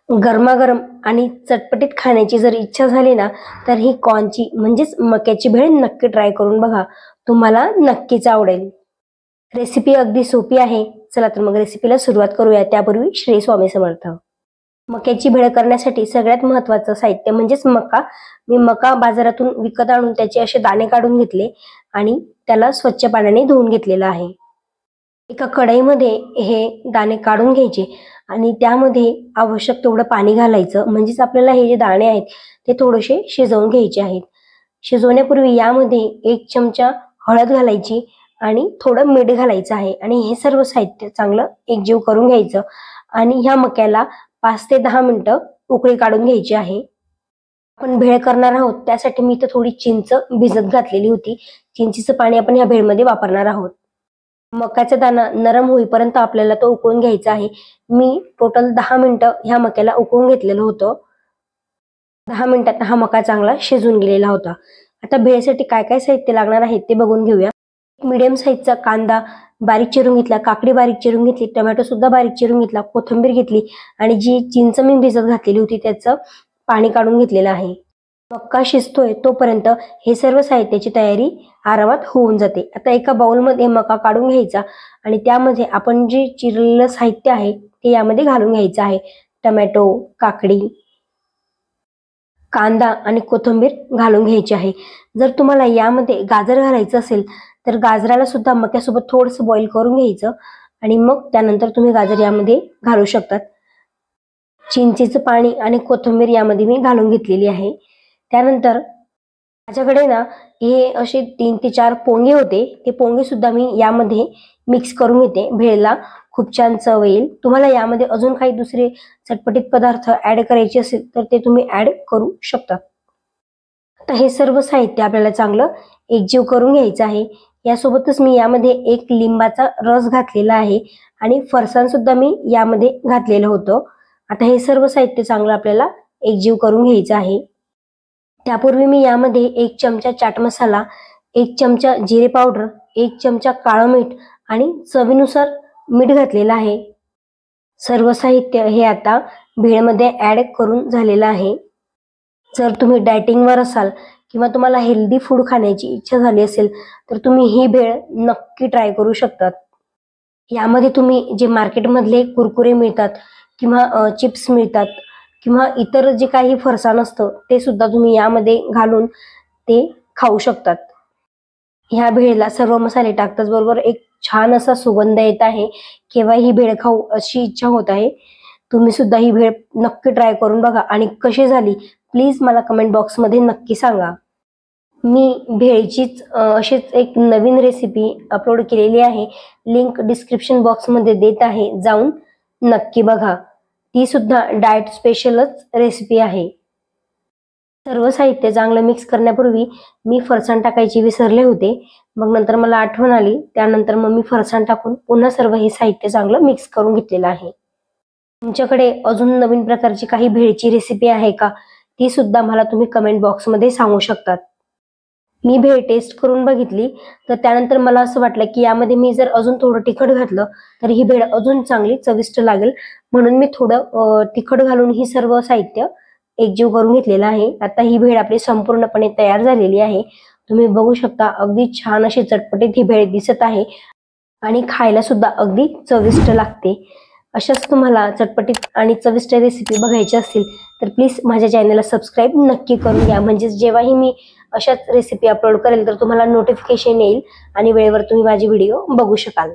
गरमागरम आणि चटपटीत खाण्याची जर इच्छा झाली ना, तर ही कॉर्नची म्हणजेच मक्याची भेळ नक्की ट्राय करून बघा, तुम्हाला नक्कीच आवडेल। रेसिपी अगदी सोपी आहे। चला तर मग रेसिपीला सुरुवात करूया। त्यापूर्वी श्री स्वामी समर्थ। मक्याची भेळ करण्यासाठी सगळ्यात महत्त्वाचं साहित्य म्हणजेच मका। मी मका बाजारातून विकत आणून त्याचे असे दाणे काढून घेतले आणि त्याला स्वच्छ पाण्याने धुवून घेतलेलं आहे। एका कढईमध्ये हे दाणे काढून घ्यायचे आणि त्यामध्ये आवश्यक तेवढं पाणी घालायचं, म्हणजेच आपल्याला हे जे दाणे आहेत ते थोडेसे शिजवून घ्यायचे आहेत। शिजवण्यापूर्वी यामध्ये 1 चमचा हळद घालायची आणि थोडं मीठ घालायचं आहे आणि हे सर्व साहित्य चांगलं एकजीव करून घ्यायचं आणि ह्या मक्याला 5 ते 10 मिनिटं उकळी काढून घ्यायची आहे। आपण भेळ करणार आहोत त्यासाठी मी इथं थोडी चिंच भिजत घातलेली होती। चिंचेचं पाणी आपण ह्या भेळमध्ये वापरणार आहोत। मक्याचा दाणा नरम होईपर्यंत आपल्याला तो उकळून घ्यायचा आहे। मी टोटल 10 मिनिटं ह्या मक्याला उकळून घेतलेलं होतं। 10 मिनिटात हा मका चांगला शिजून गेलेला होता। आता भेळसाठी काय काय साहित्य लागणार आहे ते बघून घेऊया। मीडियम साईजचा कांदा बारीक चिरून घेतला, काकडी बारीक चिरून घेतली, टोमॅटो सुद्धा बारीक चिरून घेतला, कोथिंबीर घेतली आणि जी चिंच मी भिजत घातलेली होती त्याचं पाणी काढून घेतलेलं आहे। मक्का शिजतोय तोपर्यंत हे सर्व साहित्याची तयारी आरामात होऊन जाते। आता एका बाउलमध्ये मका काढून घ्यायचा आणि त्यामध्ये आपण जे चिरलेलं साहित्य आहे ते यामध्ये घालून घ्यायचं आहे। टोमॅटो, काकडी, कांदा आणि कोथिंबीर घालून घ्यायची आहे। जर तुम्हाला यामध्ये गाजर घालायचं असेल तर गाजराला सुद्धा मक्यासोबत थोडंसं बॉईल करून घ्यायचं आणि मग त्यानंतर तुम्ही गाजर यामध्ये घालू शकतात। चिंचेचं पाणी आणि कोथिंबीर यामध्ये मी घालून घेतलेली आहे। त्यानंतर माझ्याकडे ना हे असे 3 ते 4 पोंगे होते, ते पोंगे सुद्धा मी यामध्ये मिक्स करून घेते। भेळला खूप छान चव येईल। तुम्हाला यामध्ये अजून काही दुसरे चटपटीत पदार्थ ऍड करायचे असेल तर ते तुम्ही ऍड करू शकता। आता हे सर्व साहित्य आपल्याला चांगलं एकजीव करून घ्यायचं आहे। यासोबतच मी यामध्ये 1 लिंबाचा रस घातलेला आहे आणि फरसाण सुद्धा मी यामध्ये घातलेलं होतं। आता हे सर्व साहित्य चांगलं आपल्याला एकजीव करून घ्यायचं आहे। त्यापूर्वी मी यामध्ये 1 चमचा चाट मसाला, 1 चमचा जिरे पावडर, 1 चमचा काळं मीठ आणि चवीनुसार मीठ घातलेलं आहे। सर्व साहित्य हे आता भेळमध्ये ऍड करून झालेलं आहे। जर तुम्ही डायटिंगवर असाल किंवा तुम्हाला हेल्दी फूड खाण्याची इच्छा झाली असेल तर तुम्ही ही भेळ नक्की ट्राय करू शकतात। यामध्ये तुम्ही जे मार्केटमधले कुरकुरे मिळतात किंवा चिप्स मिळतात किंवा इतर जे काही फरसाण असतं ते सुद्धा तुम्ही यामध्ये घालून ते खाऊ शकतात। ह्या भेळेला सर्व मसाले टाकताच बरोबर एक छान असा सुगंध येत आहे। केव्हा ही भेळ खाऊ अशी इच्छा होत आहे। तुम्ही सुद्धा ही भेळ नक्की ट्राय करून बघा आणि कशी झाली प्लीज मला कमेंट बॉक्समध्ये नक्की सांगा। मी भेळचीच अशीच एक नवीन रेसिपी अपलोड केलेली आहे, लिंक डिस्क्रिप्शन बॉक्समध्ये देत आहे, जाऊन नक्की बघा। ती सुद्धा डाएट स्पेशलच रेसिपी आहे। सर्व साहित्य चांगलं मिक्स करण्यापूर्वी मी फरसाण टाकायची विसरले होते, मग नंतर मला आठवण आली, त्यानंतर मग मी फरसाण टाकून पुन्हा सर्व हे साहित्य चांगलं मिक्स करून घेतलेलं आहे। तुमच्याकडे अजून नवीन प्रकारची काही भेळची रेसिपी आहे का ती सुद्धा मला तुम्ही कमेंट बॉक्समध्ये सांगू शकतात। मी भेळ टेस्ट करून बघितली तर त्यानंतर मला असं वाटलं की यामध्ये मी जर अजून थोडं तिखट घातलं तर ही भेळ अजून चांगली चविष्ट लागेल, म्हणून मी थोडं तिखट घालून ही सर्व साहित्य एकजीव करून घेतलेलं आहे। आता ही भेळ आपली संपूर्णपणे तयार झालेली आहे। तुम्ही बघू शकता अगदी छान अशी चटपटीत ही भेळ दिसत आहे आणि खायला सुद्धा अगदी चविष्ट लागते। अशाच तुम्हाला चटपटीत आणि चविष्ट रेसिपी बघायची असतील तर प्लीज माझ्या चॅनलला सबस्क्राईब नक्की करून घ्या, म्हणजे जेव्हाही मी अशाच रेसिपी अपलोड करेल तर तुम्हाला नोटिफिकेशन येईल आणि वेळेवर तुम्ही माझे व्हिडिओ बघू शकाल।